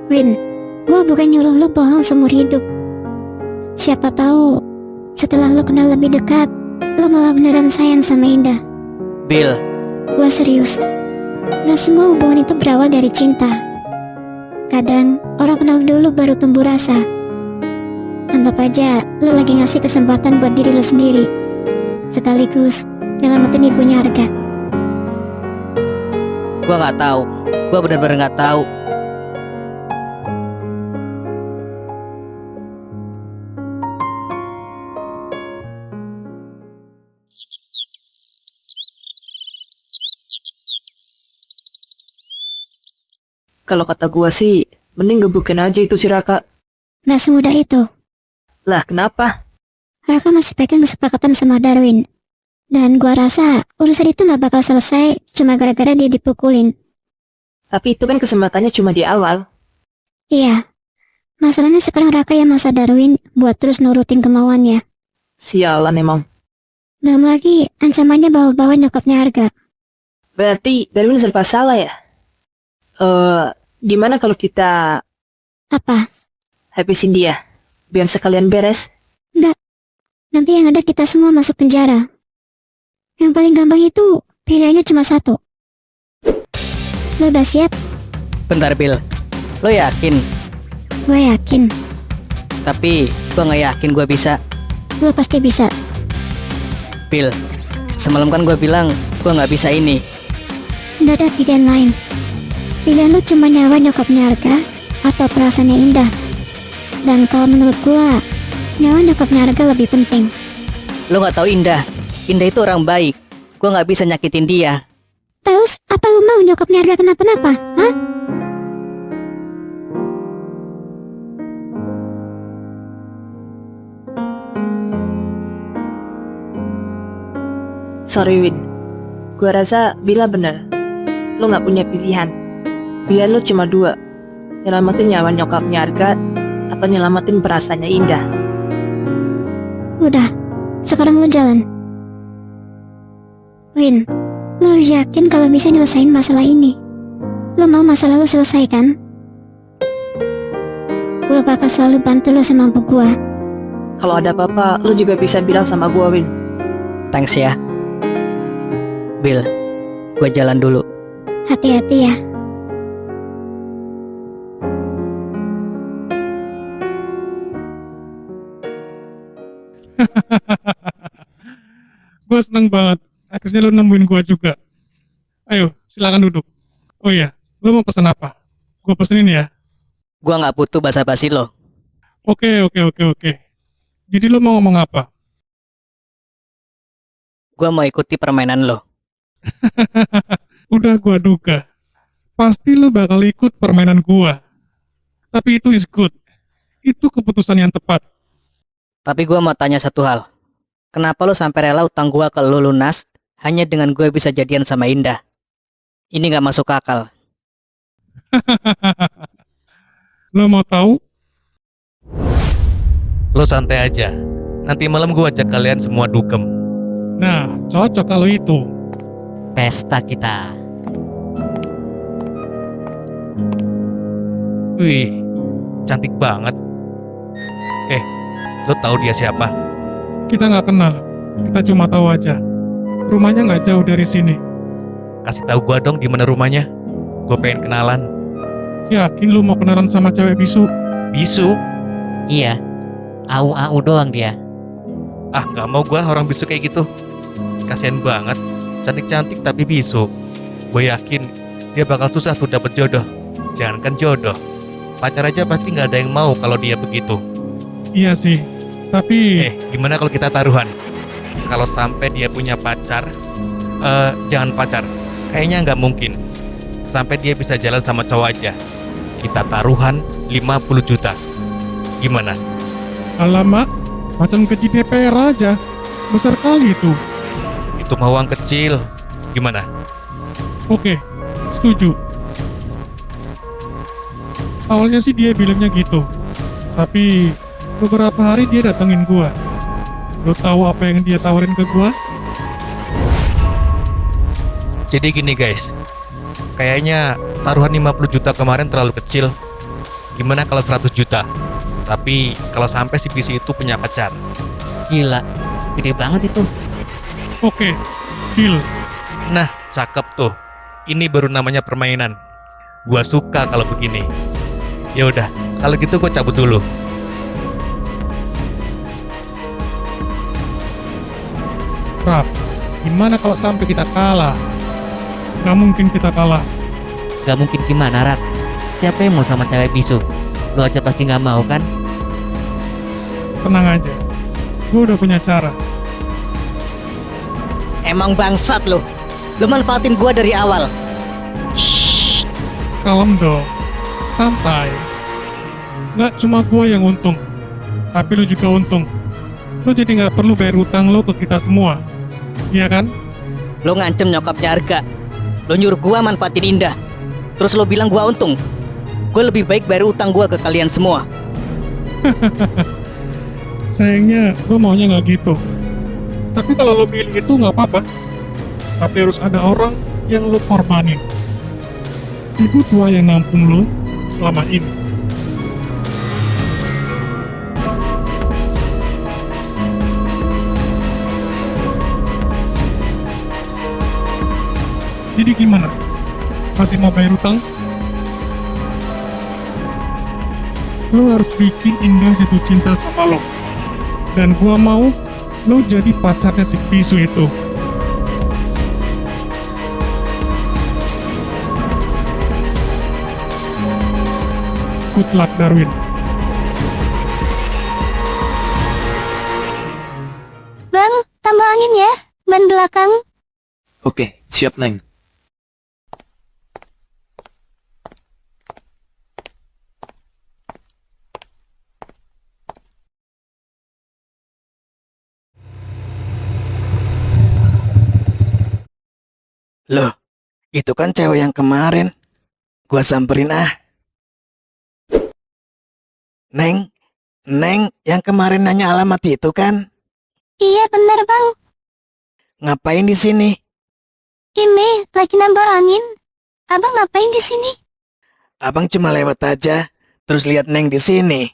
Win, gue bukan nyuruh lo bohong seumur hidup. Siapa tahu setelah lo kenal lebih dekat, lo malah beneran sayang sama Indah. Bill, Gue serius. Gak semua hubungan itu berawal dari cinta. Kadang orang kenal dulu baru tumbuh rasa. Anggap aja lo lagi ngasih kesempatan buat diri lo sendiri, sekaligus nyelamatin ibunya Arga. gue nggak tahu. Gue bener-bener nggak tahu. Kalau kata gua sih, mending gebukin aja itu si Raka. Gak semudah itu. Lah, kenapa? Raka masih pegang kesepakatan sama Darwin. Dan gua rasa urusan itu gak bakal selesai cuma gara-gara dia dipukulin. Tapi itu kan kesempatannya cuma di awal. Iya. Masalahnya sekarang Raka yang masa Darwin buat terus nurutin kemauannya. Sialan emang. Belum lagi ancamannya bawa-bawa nyokapnya Arga. Berarti Darwin serba salah ya? Gimana kalau kita Apa? habisin dia? Biar sekalian beres. Nanti yang ada kita semua masuk penjara. Yang paling gampang itu pilihannya cuma satu. Lo udah siap? Bentar Bill, lo yakin? Gue yakin. Tapi gue nggak yakin gue bisa. Lo pasti bisa. Bill, semalam kan gue bilang gue nggak bisa ini. Gak ada pilihan lain. Pilihan lo cuma nyawa nyokapnya Arga atau perasaannya Indah. Dan kalau menurut gua, nyawa nyokapnya Arga lebih penting. Lo nggak tahu Indah. Indah itu orang baik. Gue nggak bisa nyakitin dia. Terus, apa lo mau nyokapnya Arga kenapa-napa? Hah? Sorry Win. Gua rasa Bila bener. Lo gak punya pilihan. Pilihan lo cuma dua. Nyelamatin nyawa nyokapnya Arga atau nyelamatin perasaannya Indah. Udah, sekarang lo jalan. Win, lo yakin kalau bisa nyelesain masalah ini? Lo mau masalah lo selesai kan? Gue bakal selalu bantu lo semampu gue. Kalau ada apa-apa, lo juga bisa bilang sama gua Win. Thanks ya. Bill, gue jalan dulu. Hati-hati ya. Gue seneng banget. Akhirnya lu nemuin gua juga. Ayo, silakan duduk. Oh iya, lu mau pesan apa? Gua pesenin ya. Gue nggak butuh basa-basi lo. Oke. Jadi lu mau ngomong apa? Gue mau ikuti permainan lo. Udah gua duga. Pasti lu bakal ikut permainan gua. Tapi itu is good. Itu keputusan yang tepat. Tapi gue mau tanya satu hal. Kenapa lo sampai rela utang gue ke lo lunas hanya dengan gue bisa jadian sama Indah? Ini nggak masuk akal. Lu mau tahu? Lo santai aja. Nanti malam gua ajak kalian semua dugem. Nah, cocok kalau itu. Pesta kita. Wih, cantik banget. Lo tahu dia siapa? Kita nggak kenal. Kita cuma tahu aja. Rumahnya nggak jauh dari sini. Kasih tahu gua dong di mana rumahnya. Gue pengen kenalan. Yakin lu mau kenalan sama cewek bisu? Bisu? Iya. Au doang dia. Ah, nggak mau gua orang bisu kayak gitu. Kasian banget. Cantik-cantik tapi bisu. Gue yakin dia bakal susah tuh dapet jodoh. Jangankan jodoh, pacar aja pasti nggak ada yang mau kalau dia begitu. Iya sih. Tapi Gimana kalau kita taruhan? Kalau sampai dia punya pacar, jangan pacar. Kayaknya nggak mungkin. Sampai dia bisa jalan sama cowok aja. Kita taruhan 50 juta. Gimana? alamak, macam keji DPR aja. Besar kali itu. Itu mah uang kecil. Gimana? Oke, setuju. Awalnya sih dia bilangnya gitu. Tapi beberapa hari dia datengin gua. Lo tahu apa yang dia tawarin ke gua? Jadi gini guys, kayaknya taruhan 50 juta kemarin terlalu kecil. Gimana kalau 100 juta? Tapi kalau sampai si bisu itu punya pacar. Gila, gede banget itu. Oke, deal. Nah, cakep tuh. Ini baru namanya permainan. Gua suka kalau begini. Ya udah, kalau gitu gua cabut dulu. Rap, gimana kalau sampai kita kalah? Gak mungkin kita kalah. Gak mungkin gimana, Rak? Siapa yang mau sama cewek bisu? Lo aja pasti gak mau kan? Tenang aja, gue udah punya cara. Emang bangsat lo. Lo manfaatin gua dari awal. Kalem dong, santai. Gak cuma gue yang untung, tapi lu juga untung. Lu jadi gak perlu bayar utang lo ke kita semua, iya kan? Lo ngancem nyokapnya Arga. Lo nyuruh gua manfaatin Indah. Terus lo bilang gua untung. Gue lebih baik bayar utang gua ke kalian semua. Sayangnya gue maunya gak gitu. Tapi kalau lo pilih itu gak apa-apa. Tapi harus ada orang yang lo korbanin. Ibu tua yang nampung lo selama ini. Jadi gimana? Masih mau bayar utang? Lo harus bikin Indah jatuh cinta sama lo. Dan gua mau lo jadi pacarnya si bisu itu. Good luck, Darwin. Bang, tambah angin ya. Ban belakang. Oke, siap Neng. Loh, itu kan cewek yang kemarin. Gua samperin ah. Neng, yang kemarin nanya alamat itu kan? Iya bener bang. Ngapain di sini? Ini lagi nambah angin. Abang ngapain di sini? Abang cuma lewat aja, terus lihat Neng di sini.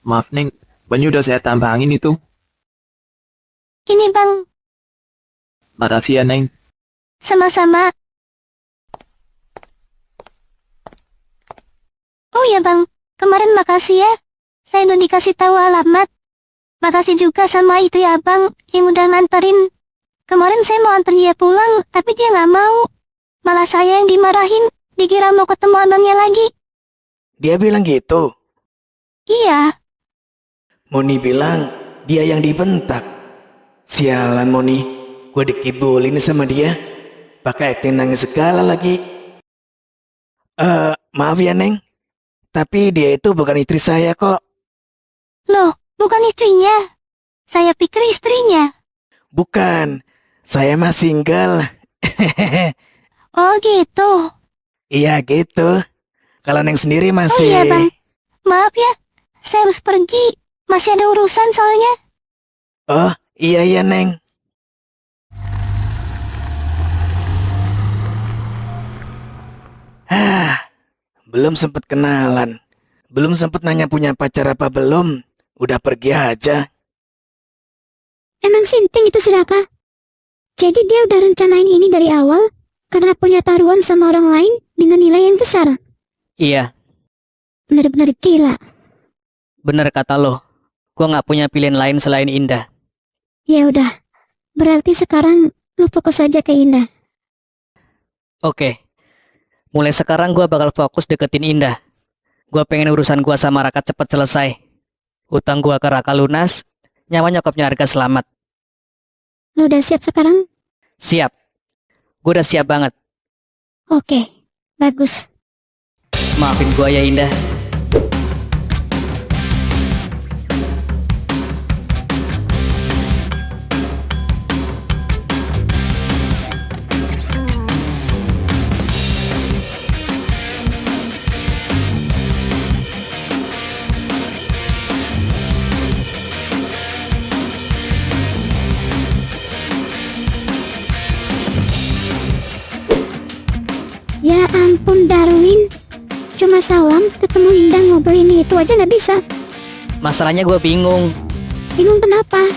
Maaf Neng, bannya udah saya tambah angin itu. Ini bang, Makasih ya Neng. sama-sama. Oh ya bang, kemarin makasih ya. Saya udah dikasih tahu alamat. Makasih juga sama itu ya abang yang udah nganterin. Kemarin saya mau antar dia pulang, tapi dia nggak mau. Malah saya yang dimarahin, dikira mau ketemu abangnya lagi. Dia bilang gitu. Iya, Moni bilang dia yang dibentak. Sialan Moni, gue dikibulin sama dia. Pakai acting nangis segala lagi. Maaf ya Neng, tapi dia itu bukan istri saya kok. loh, bukan istrinya. Saya pikir istrinya. Bukan, saya mah single. Oh gitu. Iya gitu. Kalau Neng sendiri Oh masih... iya bang, maaf ya. Saya harus pergi. Masih ada urusan soalnya. Oh iya Neng. Belum sempet kenalan. Belum sempet nanya punya pacar apa belum. Udah pergi aja. Emang sinting itu Sudaka? Jadi dia udah rencanain ini dari awal karena punya taruhan sama orang lain dengan nilai yang besar. Iya, Bener-bener gila. bener kata lo. Gua nggak punya pilihan lain selain Indah. Ya udah, berarti sekarang lu fokus aja ke Indah. Oke. Mulai sekarang gua bakal fokus deketin Indah. Gua pengen urusan gua sama Raka cepet selesai. Utang gua ke Raka lunas, nyawa nyokapnya Arga selamat. Lu udah siap sekarang? Siap. Gua udah siap banget. Oke, bagus. Maafin gua ya Indah. Ya ampun Darwin, Cuma salam, ketemu Indah, ngobrol ini itu aja nggak bisa. Masalahnya gue bingung. Bingung kenapa?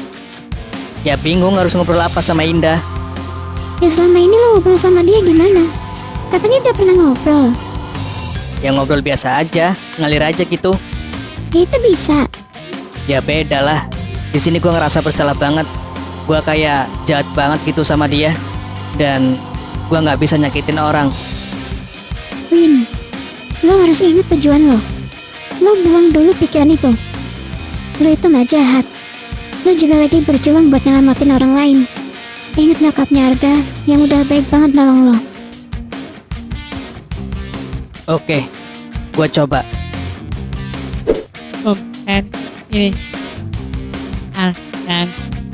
Ya bingung harus ngobrol apa sama Indah. Ya selama ini lo ngobrol sama dia gimana? Katanya udah pernah ngobrol. Ya ngobrol biasa aja, ngalir aja gitu. Ya itu bisa. Ya beda lah. Di sini gue ngerasa bersalah banget. Gue kayak jahat banget gitu sama dia. Dan gue nggak bisa nyakitin orang. Win, lo harus ingat tujuan lo. Lo buang dulu pikiran itu. Lo itu gak jahat. Lo juga lagi berjuang buat nyelamatin orang lain. Ingat nyokapnya Arga yang udah baik banget nolong lo. Oke, gue coba. Dan ini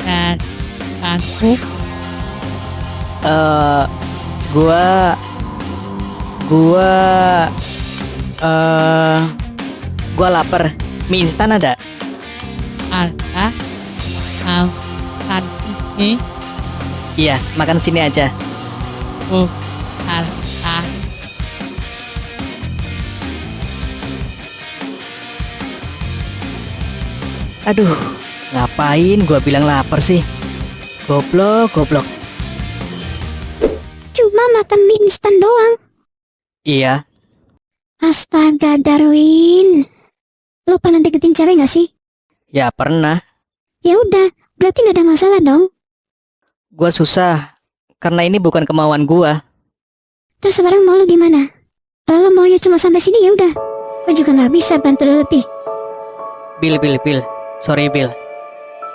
dan aku Gua lapar. Mie instan ada? ada makan ini Iya, makan sini aja. ada Aduh, ngapain gua bilang lapar sih? Goblok. Cuma makan mie instan doang. Iya, Astaga Darwin. Lo pernah deketin cewek gak sih? ya pernah. Ya udah, berarti gak ada masalah dong. Gua susah karena ini bukan kemauan gua. Terus sekarang mau lo gimana? Kalau lo maunya cuma sampai sini ya udah. Gue juga gak bisa bantu lo lebih. Bil. Sorry Bil.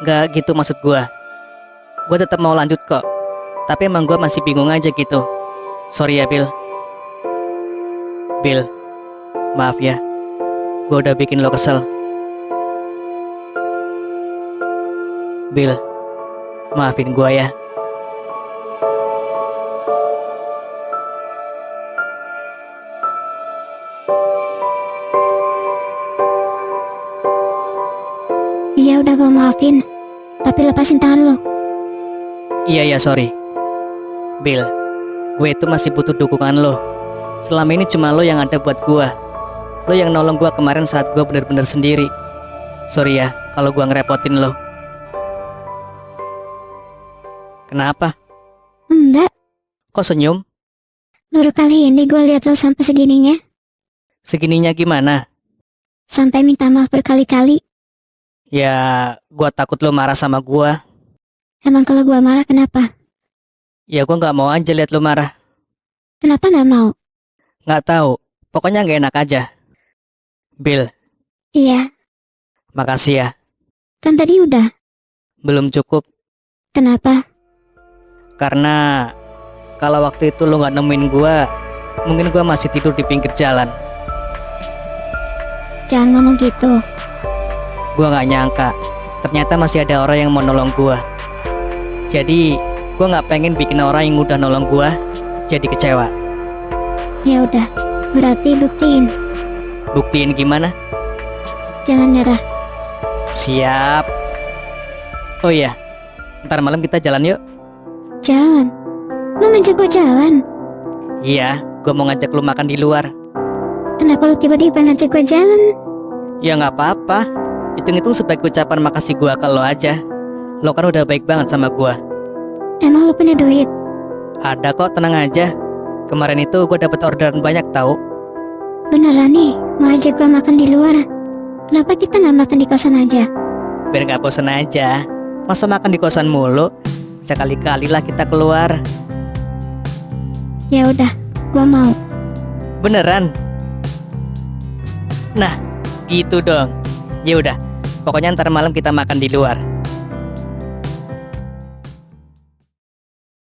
Gak gitu maksud gua. Gua tetap mau lanjut kok. Tapi emang gua masih bingung aja gitu. Sorry ya Bil. Bil, maaf ya. Gua udah bikin lo kesel. Bil, maafin gua ya. Iya udah gue maafin. Tapi lepasin tangan lo. Iya sorry. Bil, gue itu masih butuh dukungan lo. Selama ini cuma lo yang ada buat gue. Lo yang nolong gue kemarin saat gue bener-bener sendiri. Sorry ya kalau gue ngerepotin lo. Kenapa? Enggak. Kok senyum? Baru kali ini gue lihat lo sampai segininya. Segininya gimana? Sampai minta maaf berkali-kali. Ya, gue takut lo marah sama gue. Emang kalau gue marah kenapa? Ya gue gak mau aja lihat lo marah. Kenapa gak mau? Gak tahu. Pokoknya gak enak aja. Bil, Iya, makasih ya. kan tadi udah. Belum cukup. Kenapa? Karena kalau waktu itu lo gak nemuin gue, mungkin gue masih tidur di pinggir jalan. Jangan ngomong gitu. Gue gak nyangka ternyata masih ada orang yang mau nolong gue. Jadi gue gak pengen bikin orang yang udah nolong gue jadi kecewa. Ya udah, berarti buktiin. Buktiin gimana? Jangan nyerah. Siap. Oh iya, ntar malam kita jalan yuk. Jalan. Lo ngajak gue jalan. Iya, gue mau ngajak lu makan di luar. Kenapa lo tiba-tiba ngajak gue jalan? Ya gak apa-apa. Hitung-hitung sebagai ucapan makasih gue ke lo aja. Lo kan udah baik banget sama gue. Emang lo punya duit? Ada kok, tenang aja. Kemarin itu gue dapet orderan banyak tahu. Beneran nih, mau ajak gue makan di luar. Kenapa kita nggak makan di kosan aja? Biar gak bosan aja. Masa makan di kosan mulu? Sekali-kali lah kita keluar. Ya udah, gue mau. Beneran? Nah, gitu dong. Ya udah, pokoknya ntar malam kita makan di luar.